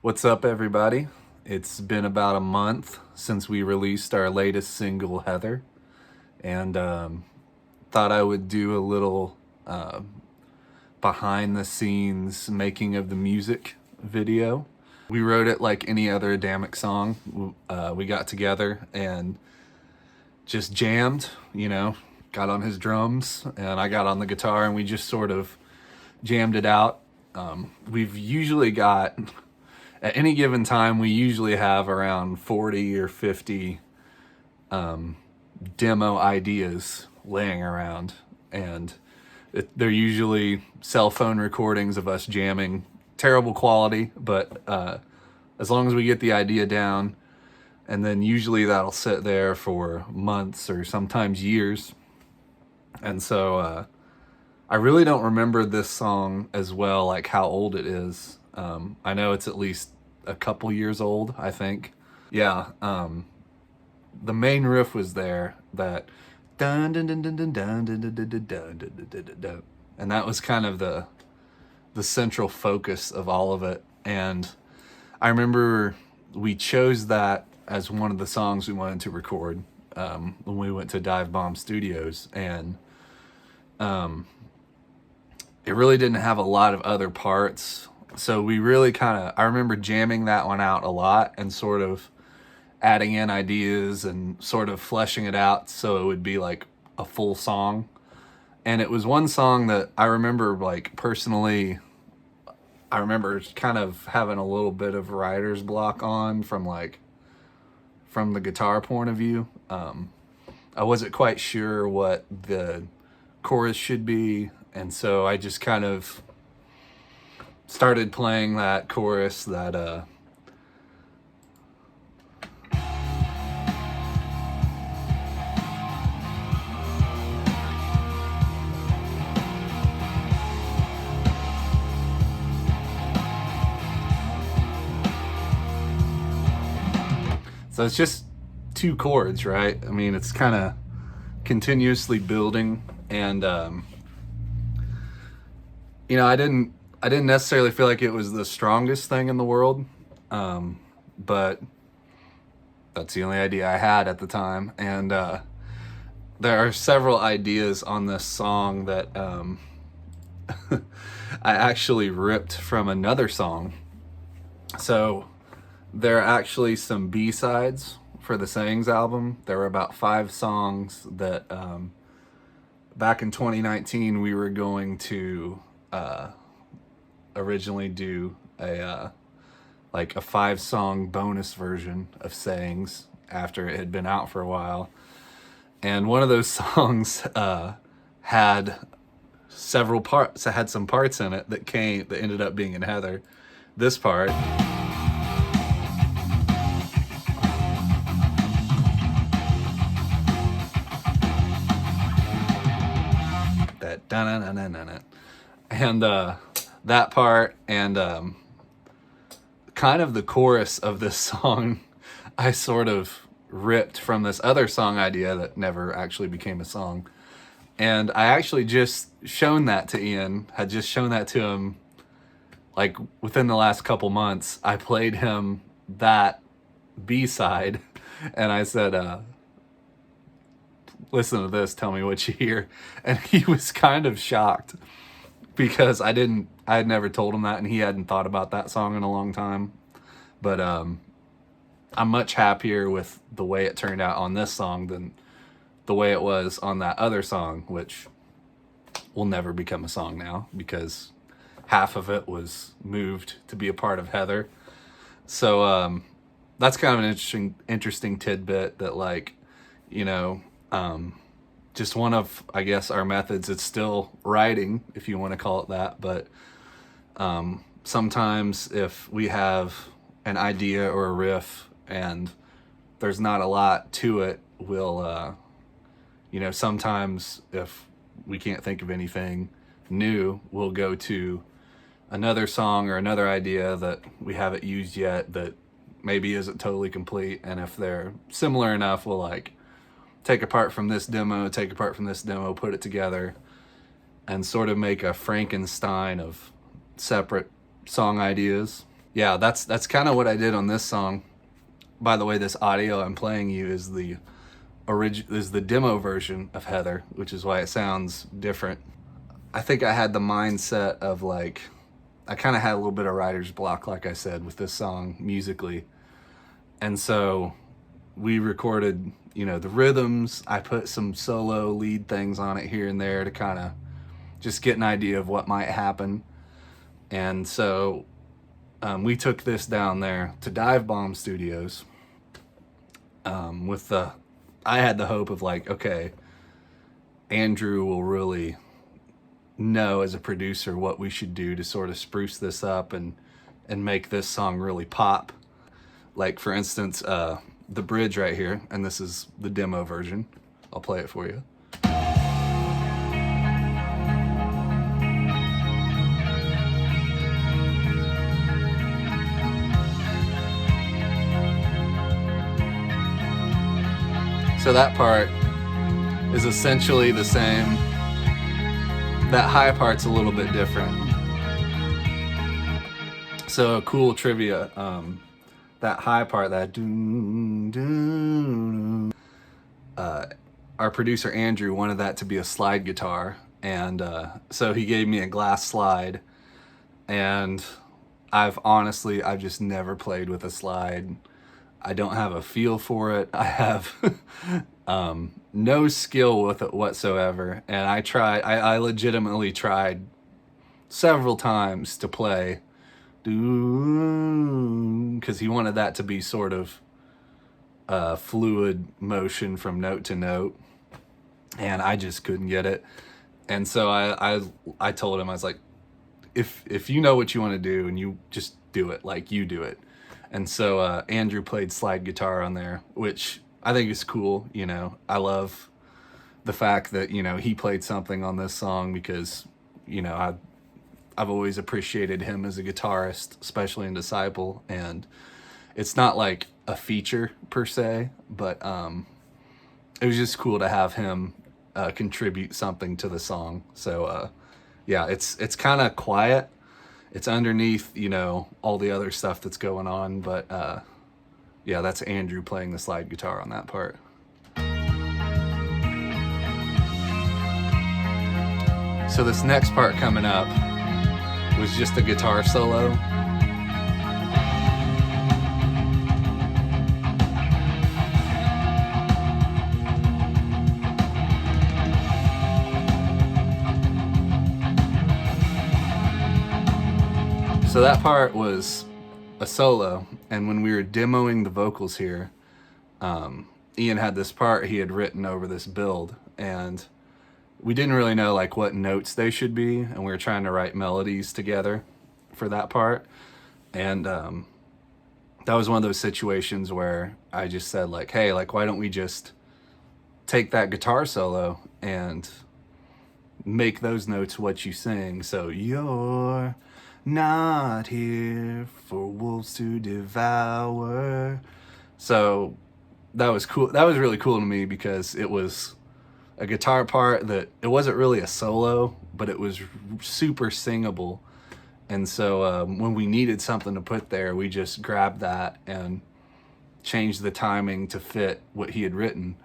What's up, everybody? It's been about a month since we released our latest single, Heather, and thought I would do a little behind the scenes making of the music video. We wrote it like any other Adamic song. We got together and just jammed, got on his drums and I got on the guitar and we just sort of jammed it out. We've usually got, at any given time, we usually have around 40 or 50 demo ideas laying around, and they're usually cell phone recordings of us jamming. Terrible quality, but as long as we get the idea down, and then usually that'll sit there for months or sometimes years. And so I really don't remember this song as well, like how old it is. I know it's at least a couple years old, I think. Yeah, the main riff was there, that dun dun dun dun dun dun dun dun dun dun dun dun dun dun, and that was kind of the central focus of all of it. And I remember we chose that as one of the songs we wanted to record when we went to Dive Bomb Studios, and it really didn't have a lot of other parts. So we really I remember jamming that one out a lot and sort of adding in ideas and sort of fleshing it out so it would be like a full song. And it was one song that I remember, like, personally, I remember kind of having a little bit of writer's block on from the guitar point of view. I wasn't quite sure what the chorus should be, and so I just kind of started playing that chorus that so it's just two chords, right? I mean, it's kind of continuously building, and I didn't necessarily feel like it was the strongest thing in the world, but that's the only idea I had at the time. And there are several ideas on this song that I actually ripped from another song. So there are actually some B-sides for the Sayings album. There were about 5 songs that back in 2019 we were going to originally do a 5-song bonus version of Sayings after it had been out for a while. And one of those songs had several parts. It had some parts in it that ended up being in Heather. This part, that da-na-na-na-na-na, and that part, and kind of the chorus of this song, I sort of ripped from this other song idea that never actually became a song. And I actually just shown that to Ian, had just shown that to him like within the last couple months. I played him that B-side and I said, listen to this, tell me what you hear. And he was kind of shocked because I had never told him that, and he hadn't thought about that song in a long time. But I'm much happier with the way it turned out on this song than the way it was on that other song, which will never become a song now because half of it was moved to be a part of Heather. So that's kind of an interesting tidbit that, just one of, I guess, our methods. It's still writing, if you want to call it that, but sometimes if we have an idea or a riff and there's not a lot to it, we'll sometimes if we can't think of anything new, we'll go to another song or another idea that we haven't used yet that maybe isn't totally complete, and if they're similar enough, we'll take apart from this demo, put it together, and sort of make a Frankenstein of separate song ideas. yeah, that's kind of what I did on this song. By the way, this audio I'm playing you is the demo version of Heather, which is why it sounds different. I think I had the mindset of like, I kind of had a little bit of writer's block, like I said, with this song musically. And so we recorded, the rhythms. I put some solo lead things on it here and there to kind of just get an idea of what might happen. And so we took this down there to Dive Bomb Studios I had the hope of like, okay, Andrew will really know as a producer what we should do to sort of spruce this up and make this song really pop. Like for instance, the bridge right here, and this is the demo version. I'll play it for you. So that part is essentially the same. That high part's a little bit different. So cool trivia, that high part, that doom, doom, our producer Andrew wanted that to be a slide guitar, and so he gave me a glass slide, and I've just never played with a slide. I don't have a feel for it. I have no skill with it whatsoever. And I legitimately tried several times to play, because he wanted that to be sort of fluid motion from note to note. And I just couldn't get it. And so I told him, I was like, if you know what you want to do and you just do it, like you do it. And so Andrew played slide guitar on there, which I think is cool. I love the fact that, he played something on this song because, I've always appreciated him as a guitarist, especially in Disciple. And it's not like a feature per se, but it was just cool to have him contribute something to the song. So yeah, it's kind of quiet. It's underneath, all the other stuff that's going on. But yeah, that's Andrew playing the slide guitar on that part. So this next part coming up was just a guitar solo. So that part was a solo, and when we were demoing the vocals here, Ian had this part he had written over this build, and we didn't really know like what notes they should be, and we were trying to write melodies together for that part. And that was one of those situations where I just said like, hey, like why don't we just take that guitar solo and make those notes what you sing. So you're not here for wolves to devour. So that was cool. That was really cool to me because it was a guitar part that it wasn't really a solo, but it was super singable. And so when we needed something to put there, we just grabbed that and changed the timing to fit what he had written.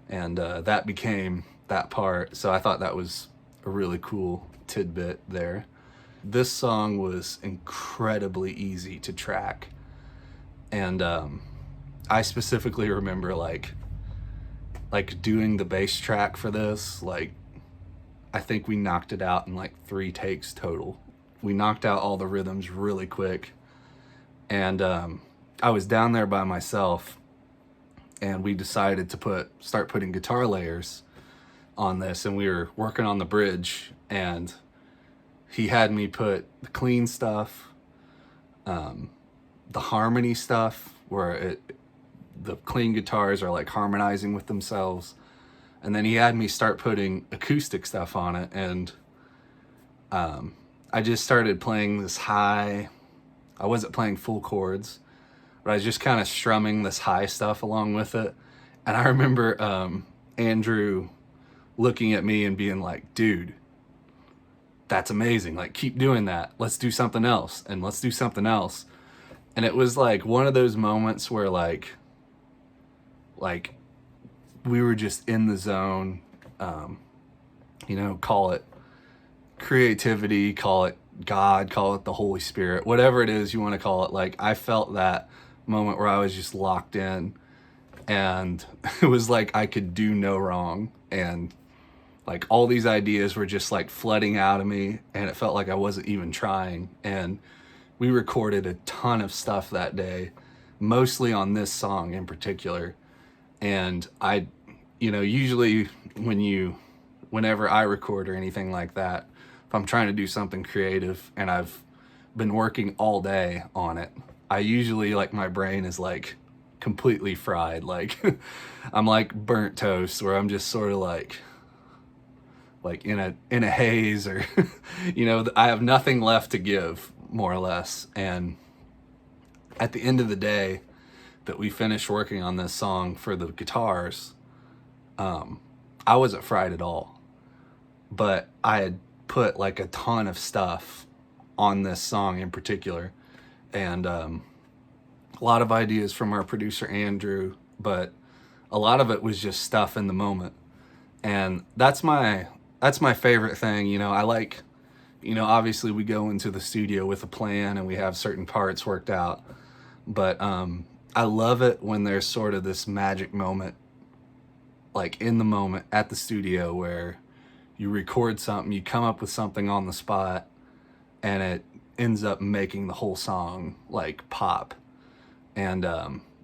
And that became that part. So I thought that was a really cool tidbit there. This song was incredibly easy to track. And I specifically remember like doing the bass track for this. Like, I think we knocked it out in like 3 takes total. We knocked out all the rhythms really quick. And I was down there by myself, and we decided to start putting guitar layers on this, and we were working on the bridge, and he had me put the clean stuff, the harmony stuff, where the clean guitars are like harmonizing with themselves, and then he had me start putting acoustic stuff on it, and I just started playing this high. I wasn't playing full chords, but I was just kind of strumming this high stuff along with it. And I remember Andrew looking at me and being like, dude, that's amazing. Like, keep doing that. Let's do something else. And let's do something else. And it was like one of those moments where like we were just in the zone. You know, call it creativity, call it God, call it the Holy Spirit, whatever it is you want to call it. Like, I felt that moment where I was just locked in, and it was like I could do no wrong, and like all these ideas were just like flooding out of me, and it felt like I wasn't even trying. And we recorded a ton of stuff that day, mostly on this song in particular. And I, you know, usually whenever I record or anything like that, if I'm trying to do something creative and I've been working all day on it, I usually, like, my brain is like completely fried. Like I'm like burnt toast, where I'm just sort of like in a haze, or you know, I have nothing left to give, more or less. And at the end of the day that we finished working on this song for the guitars, I wasn't fried at all. But I had put like a ton of stuff on this song in particular, and a lot of ideas from our producer Andrew, but a lot of it was just stuff in the moment. And that's my favorite thing. You know, I like, you know, obviously we go into the studio with a plan and we have certain parts worked out, but I love it when there's sort of this magic moment, like in the moment at the studio, where you record something, you come up with something on the spot, and it ends up making the whole song like pop. And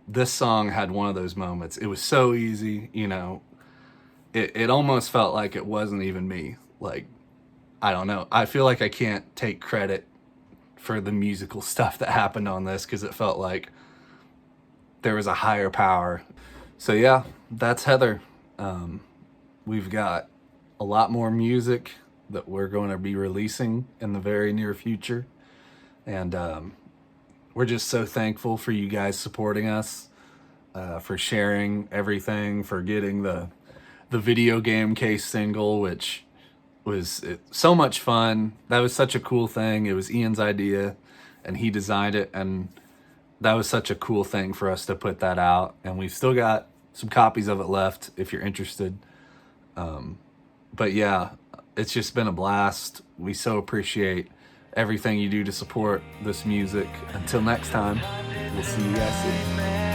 this song had one of those moments. It was so easy, you know, it almost felt like it wasn't even me. Like, I don't know, I feel like I can't take credit for the musical stuff that happened on this, because it felt like there was a higher power. So yeah, that's Heather. We've got a lot more music that we're going to be releasing in the very near future. And we're just so thankful for you guys supporting us, for sharing everything, for getting the video game case single, which was so much fun. That was such a cool thing. It was Ian's idea, and he designed it, and that was such a cool thing for us to put that out. And we've still got some copies of it left if you're interested. But yeah, it's just been a blast. We so appreciate everything you do to support this music. Until next time, we'll see you guys soon.